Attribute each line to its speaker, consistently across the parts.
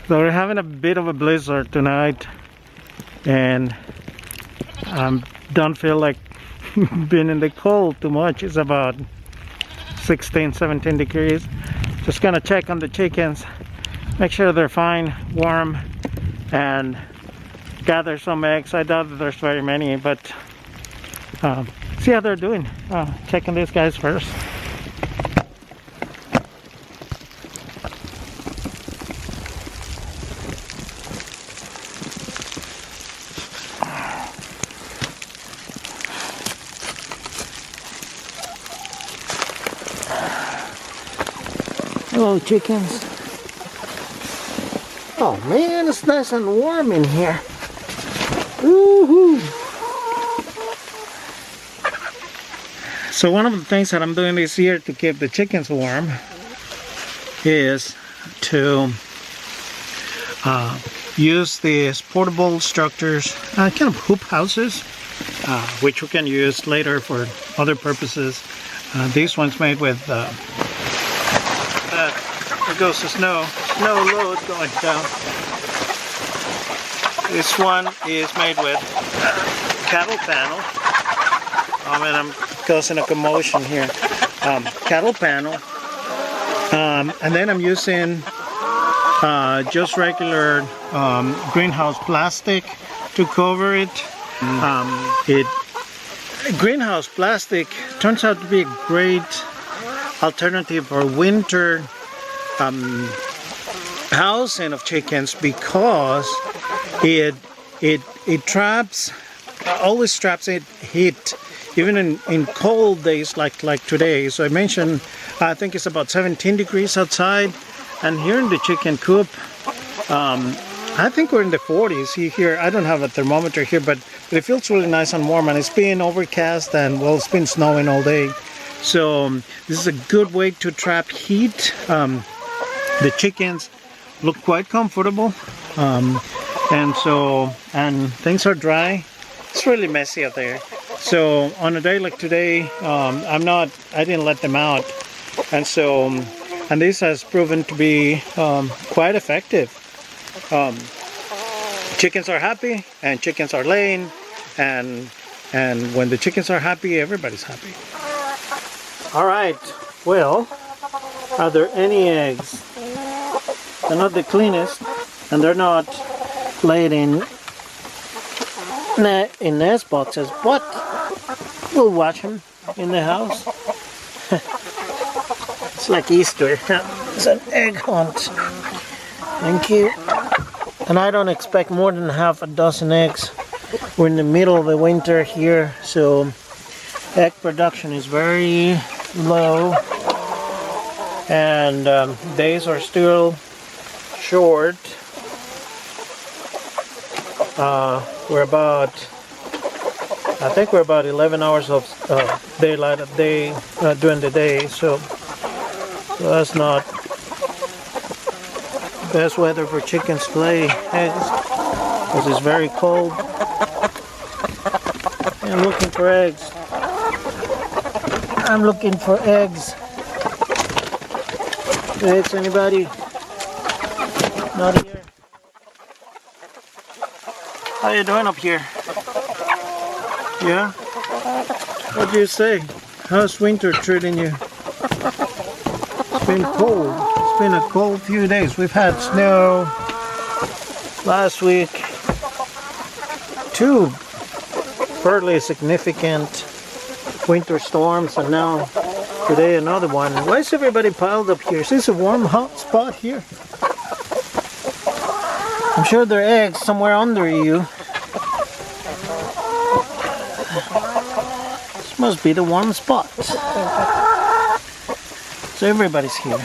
Speaker 1: So we're having a bit of a blizzard tonight, and don't feel like being in the cold too much. It's about 16, 17 degrees. Just gonna check on the chickens, make sure they're fine, warm, and gather some eggs. I doubt that there's very many, but see how they're doing. Checking these guys first. Hello, chickens. Oh man, it's nice and warm in here. Woohoo! So one of the things that I'm doing this year to keep the chickens warm is to use these portable structures, kind of hoop houses, which we can use later for other purposes. These ones made with there goes the snow load going down. This one is made with cattle panel. And I'm causing a commotion here. Cattle panel. And then I'm using just regular greenhouse plastic to cover it. Greenhouse plastic turns out to be a great alternative for winter housing of chickens, because it traps, always traps heat, even in cold days like today. So I mentioned, I think it's about 17 degrees outside, and here in the chicken coop, I think we're in the 40s here. I don't have a thermometer here, but it feels really nice and warm, and it's been overcast, and well, it's been snowing all day. So this is a good way to trap heat. The chickens look quite comfortable, and things are dry. It's really messy out there. So on a day like today, I didn't let them out, and this has proven to be quite effective. Chickens are happy, and chickens are laying, and when the chickens are happy, everybody's happy. All right, well, are there any eggs? They're not the cleanest, and they're not laid in nest boxes, but we'll watch them in the house. It's like Easter. It's an egg hunt. Thank you. And I don't expect more than half a dozen eggs. We're in the middle of the winter here, so egg production is very low, and days are still short. I think we're about 11 hours of daylight a day during the day, so that's not best weather for chickens to lay eggs, because it's very cold. I'm looking for eggs. I'm looking for eggs. Eggs, anybody? Not here. How you doing up here? Yeah? What do you say? How's winter treating you? It's been cold. It's been a cold few days. We've had snow last week. 2 fairly significant winter storms, and now today another one. Why is everybody piled up here? Is this a warm, hot spot here? I'm sure there are eggs somewhere under you. This must be the warm spot. So everybody's here.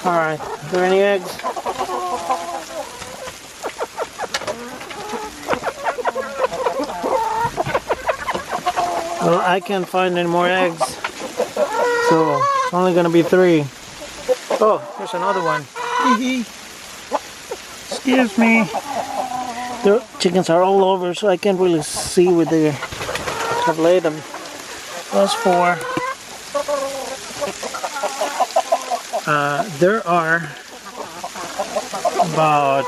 Speaker 1: Alright, are there any eggs? Well, I can't find any more eggs, so it's only gonna be 3. Oh, there's another one. Excuse me. The chickens are all over, so I can't really see where they have laid them. That's 4. There are about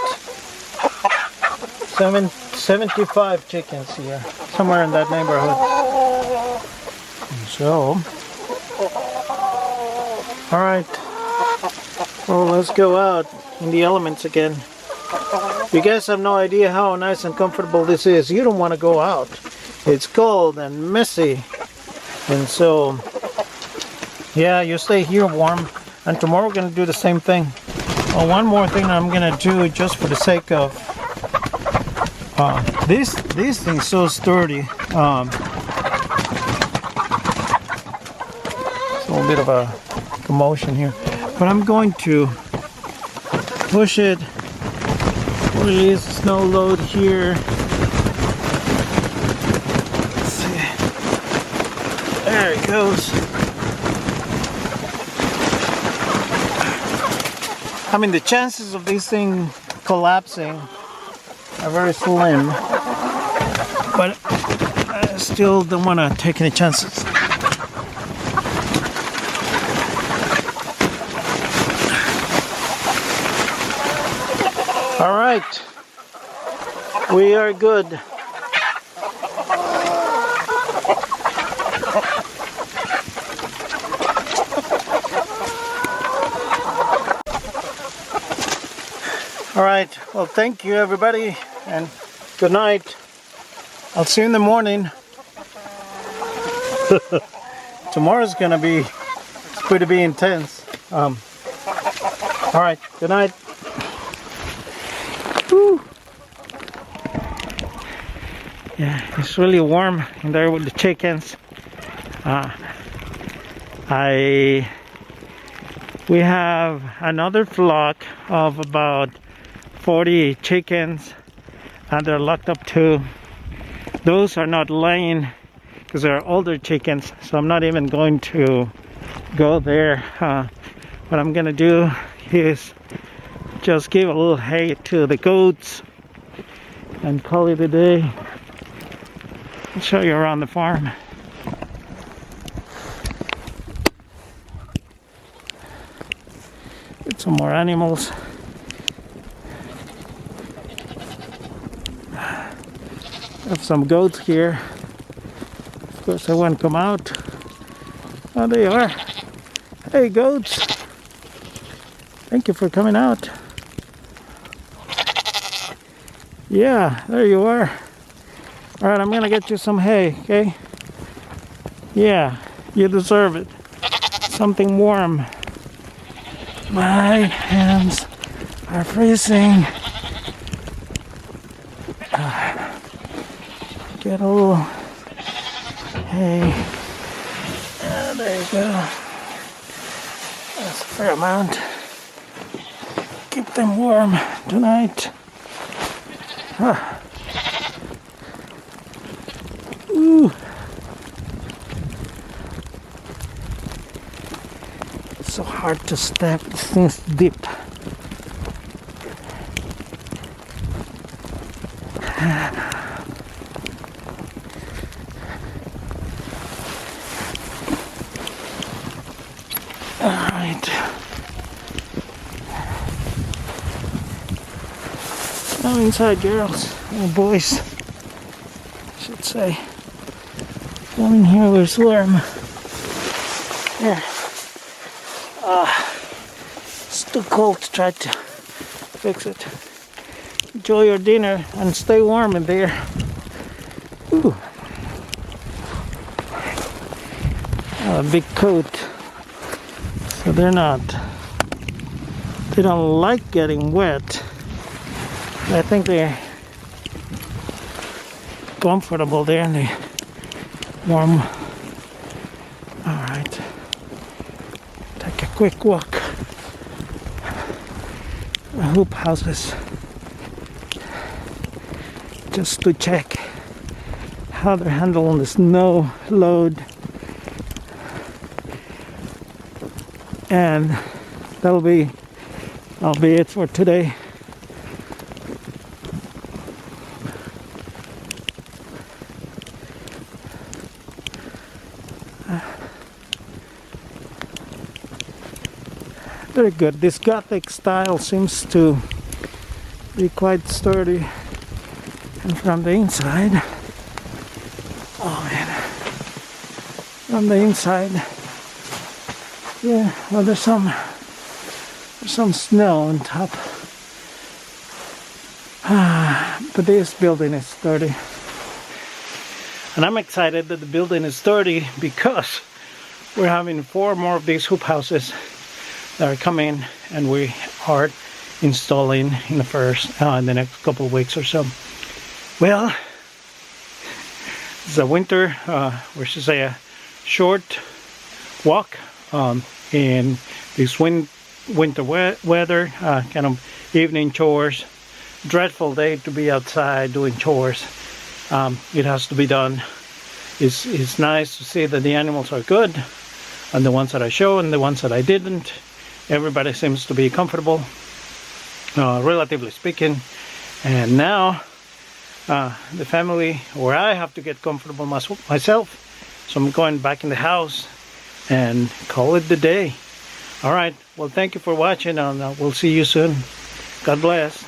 Speaker 1: 75 chickens here, somewhere in that neighborhood. So, all right, well, let's go out in the elements again. You guys have no idea how nice and comfortable this is. You don't want to go out. It's cold and messy, and so yeah, you stay here warm, and tomorrow we're going to do the same thing. Well, one more thing I'm going to do just for the sake of this thing's so sturdy. It's a little bit of a commotion here, but I'm going to push it, release the snow load here. Let's see. There it goes. I mean, the chances of this thing collapsing are very slim, but I still don't want to take any chances. All right, we are good. All right, well, thank you everybody, and good night. I'll see you in the morning. Tomorrow's gonna be, it's going to be intense. All right, good night. Woo. Yeah, it's really warm in there with the chickens. We have another flock of about 40 chickens, and they're locked up too. Those are not laying because they're older chickens, so I'm not even going to go there. What I'm gonna do is just give a little hay to the goats and call it a day. I'll show you around the farm. Get some more animals. Have some goats here. Of course, they won't come out. Oh, they are. Hey, goats. Thank you for coming out. Yeah, there you are. All right, I'm gonna get you some hay, okay? Yeah, you deserve it. Something warm. My hands are freezing. Get a little hay. There you go. That's a fair amount. Keep them warm tonight. Ooh. It's so hard to step. This thing's deep. Alright. Now inside, girls, or boys, I should say. Come in here where it's warm. Here. It's too cold to try to fix it. Enjoy your dinner and stay warm in there. Ooh. A big coat. So they don't like getting wet. I think they're comfortable there in the warm. Alright. Take a quick walk. The hoop houses. Just to check how they're handling the snow load. And that'll be it for today. very good. This Gothic style seems to be quite sturdy, and from the inside, oh man, from the inside, yeah, well, there's some snow on top. But this building is sturdy, and I'm excited that the building is sturdy because we're having 4 more of these hoop houses that are coming, and we are installing in the next couple of weeks or so. Well, it's a winter, we should say a short walk in this winter weather, kind of evening chores. Dreadful day to be outside doing chores. It has to be done. It's nice to see that the animals are good, and the ones that I show and the ones that I didn't, everybody seems to be comfortable, relatively speaking. And now the family, or I have to get comfortable myself, so I'm going back in the house and call it the day. All right, well, thank you for watching, and we'll see you soon. God bless.